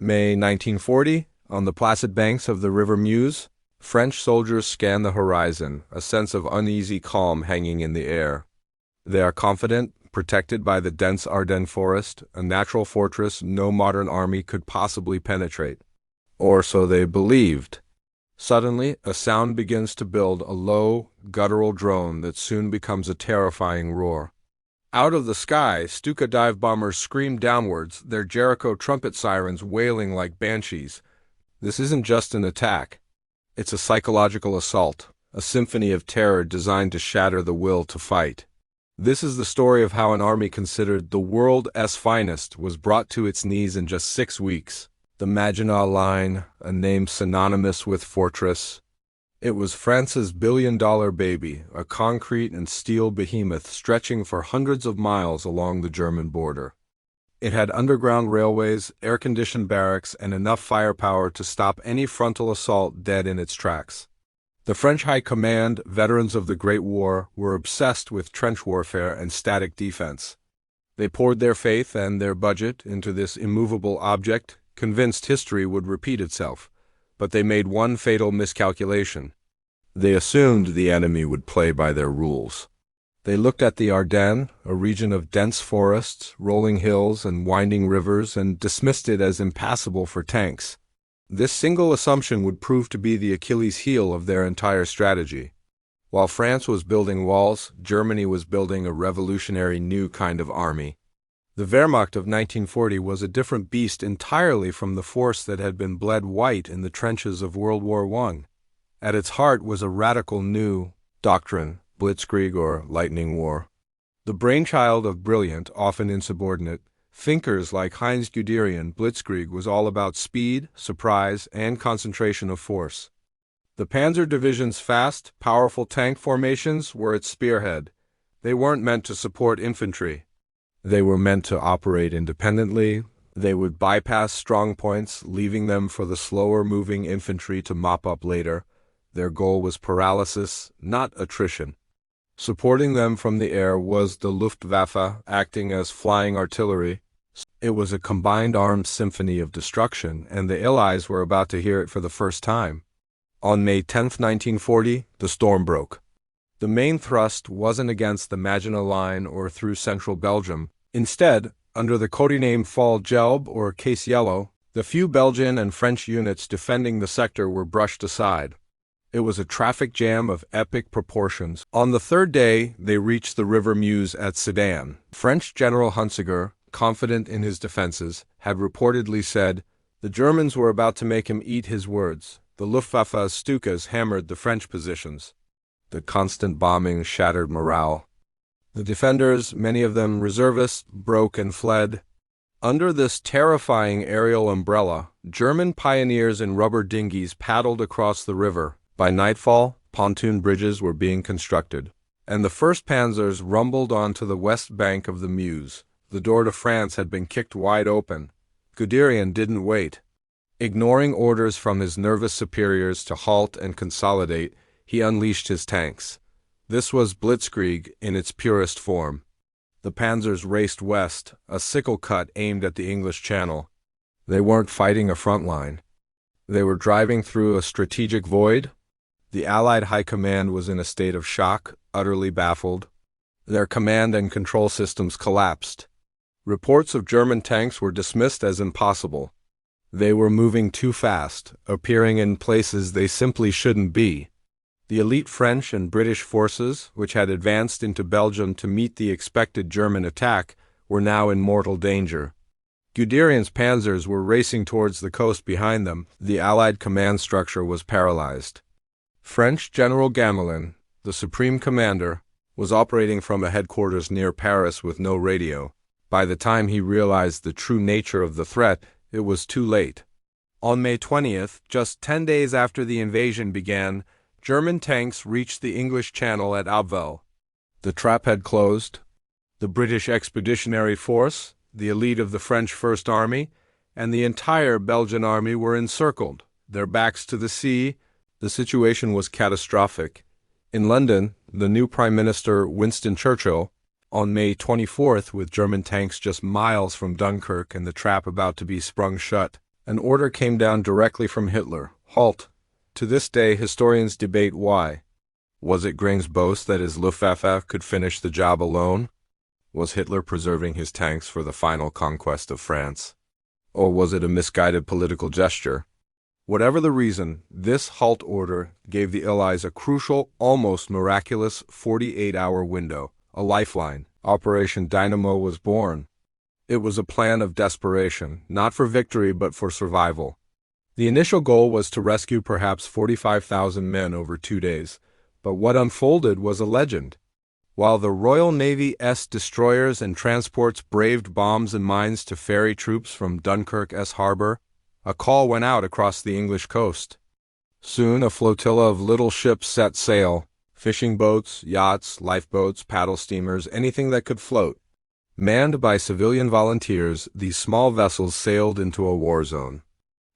May 1940, on the placid banks of the River Meuse, French soldiers scan the horizon, a sense of uneasy calm hanging in the air. They are confident, protected by the dense Ardennes forest, a natural fortress no modern army could possibly penetrate. Or so they believed. Suddenly, a sound begins to build, a low, guttural drone that soon becomes a terrifying roar. Out of the sky, Stuka dive bombers scream downwards, their Jericho trumpet sirens wailing like banshees. This isn't just an attack. It's a psychological assault, a symphony of terror designed to shatter the will to fight. This is the story of how an army considered the world's finest was brought to its knees in just 6 weeks. The Maginot Line, a name synonymous with fortress. It was France's billion-dollar baby, a concrete and steel behemoth stretching for hundreds of miles along the German border. It had underground railways, air-conditioned barracks, and enough firepower to stop any frontal assault dead in its tracks. The French High Command, veterans of the Great War, were obsessed with trench warfare and static defense. They poured their faith and their budget into this immovable object, convinced history would repeat itself. But they made one fatal miscalculation. They assumed the enemy would play by their rules. They looked at the Ardennes, a region of dense forests, rolling hills, and winding rivers, and dismissed it as impassable for tanks. This single assumption would prove to be the Achilles heel of their entire strategy. While France was building walls, Germany was building a revolutionary new kind of army. The Wehrmacht of 1940 was a different beast entirely from the force that had been bled white in the trenches of World War I. At its heart was a radical new doctrine, Blitzkrieg or lightning war. The brainchild of brilliant, often insubordinate, thinkers like Heinz Guderian, Blitzkrieg was all about speed, surprise, and concentration of force. The Panzer Division's fast, powerful tank formations were its spearhead. They weren't meant to support infantry. They were meant to operate independently. They would bypass strong points, leaving them for the slower-moving infantry to mop up later. Their goal was paralysis, not attrition. Supporting them from the air was the Luftwaffe, acting as flying artillery. It was a combined armed symphony of destruction, and the Allies were about to hear it for the first time. On May 10, 1940, the storm broke. The main thrust wasn't against the Maginot Line or through central Belgium. Instead, under the codename Fall Gelb or Case Yellow, the few Belgian and French units defending the sector were brushed aside. It was a traffic jam of epic proportions. On the third day, they reached the River Meuse at Sedan. French General Hunziker, confident in his defenses, had reportedly said, "The Germans were about to make him eat his words." The Luftwaffe's Stukas hammered the French positions. The constant bombing shattered morale. The defenders, many of them reservists, broke and fled. Under this terrifying aerial umbrella, German pioneers in rubber dinghies paddled across the river. By nightfall, pontoon bridges were being constructed, and the first panzers rumbled onto the west bank of the Meuse. The door to France had been kicked wide open. Guderian didn't wait. Ignoring orders from his nervous superiors to halt and consolidate, he unleashed his tanks. This was Blitzkrieg in its purest form. The panzers raced west, a sickle cut aimed at the English Channel. They weren't fighting a front line. They were driving through a strategic void. The Allied High Command was in a state of shock, utterly baffled. Their command and control systems collapsed. Reports of German tanks were dismissed as impossible. They were moving too fast, appearing in places they simply shouldn't be. The elite French and British forces, which had advanced into Belgium to meet the expected German attack, were now in mortal danger. Guderian's panzers were racing towards the coast behind them. The Allied command structure was paralyzed. French General Gamelin, the supreme commander, was operating from a headquarters near Paris with no radio. By the time he realized the true nature of the threat, it was too late. On May 20th, just 10 days after the invasion began, German tanks reached the English Channel at Abwell. The trap had closed. The British Expeditionary Force, the elite of the French First Army, and the entire Belgian army were encircled, their backs to the sea. The situation was catastrophic. In London, the new Prime Minister, Winston Churchill, on May 24th, with German tanks just miles from Dunkirk and the trap about to be sprung shut, An order came down directly from Hitler: halt. To this day, historians debate why. Was it Graine's boast that his Luftwaffe could finish the job alone? Was Hitler preserving his tanks for the final conquest of France? Or was it a misguided political gesture? Whatever the reason, this halt order gave the Allies a crucial, almost miraculous 48-hour window, a lifeline. Operation Dynamo was born. It was a plan of desperation, not for victory but for survival. The initial goal was to rescue perhaps 45,000 men over 2 days, but what unfolded was a legend. While the Royal Navy's destroyers and transports braved bombs and mines to ferry troops from Dunkirk's harbor, a call went out across the English coast. Soon a flotilla of little ships set sail: fishing boats, yachts, lifeboats, paddle steamers, anything that could float. Manned by civilian volunteers, these small vessels sailed into a war zone.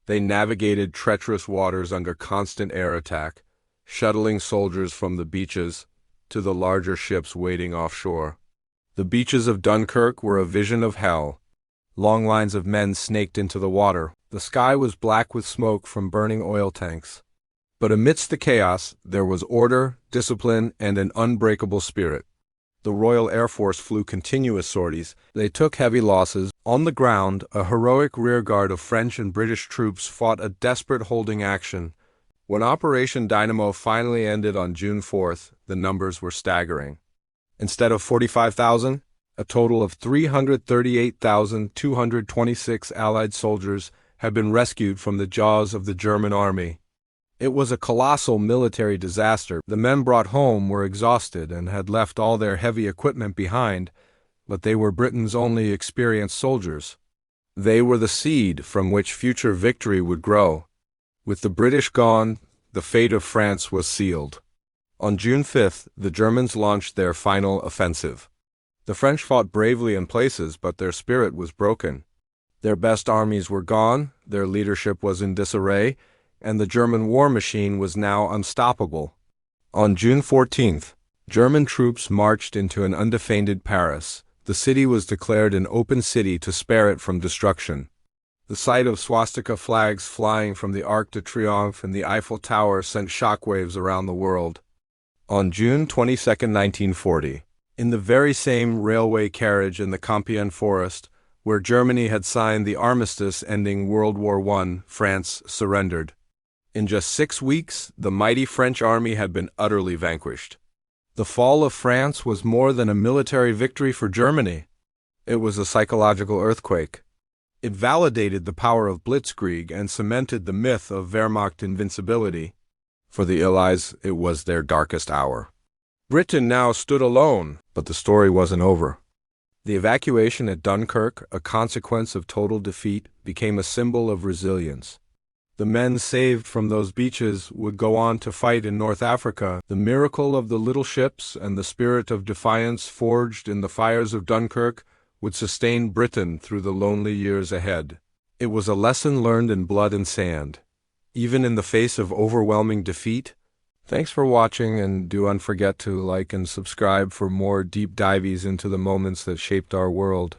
They navigated treacherous waters under constant air attack, shuttling soldiers from the beaches to the larger ships waiting offshore. The beaches of Dunkirk were a vision of hell. Long lines of men snaked into the water. The sky was black with smoke from burning oil tanks. But amidst the chaos, there was order, discipline, and an unbreakable spirit. The Royal Air Force flew continuous sorties. They took heavy losses. On the ground, a heroic rearguard of French and British troops fought a desperate holding action. When Operation Dynamo finally ended on June 4th, the numbers were staggering. Instead of 45,000, a total of 338,226 Allied soldiers had been rescued from the jaws of the German army. It was a colossal military disaster. The men brought home were exhausted and had left all their heavy equipment behind, but they were Britain's only experienced soldiers. They were the seed from which future victory would grow. With the British gone, the fate of France was sealed. On June 5th, the Germans launched their final offensive. The French fought bravely in places, but their spirit was broken. Their best armies were gone, their leadership was in disarray, and the German war machine was now unstoppable. On June 14th, German troops marched into an undefended Paris. The city was declared an open city to spare it from destruction. The sight of swastika flags flying from the Arc de Triomphe and the Eiffel Tower sent shockwaves around the world. On June 22, 1940, in the very same railway carriage in the Compiègne forest, where Germany had signed the armistice ending World War I, France surrendered. In just 6 weeks, the mighty French army had been utterly vanquished. The fall of France was more than a military victory for Germany. It was a psychological earthquake. It validated the power of Blitzkrieg and cemented the myth of Wehrmacht invincibility. For the Allies, it was their darkest hour. Britain now stood alone, but the story wasn't over. The evacuation at Dunkirk, a consequence of total defeat, became a symbol of resilience. The men saved from those beaches would go on to fight in North Africa. The miracle of the little ships and the spirit of defiance forged in the fires of Dunkirk would sustain Britain through the lonely years ahead. It was a lesson learned in blood and sand, even in the face of overwhelming defeat. Thanks for watching, and don't forget to like and subscribe for more deep dives into the moments that shaped our world.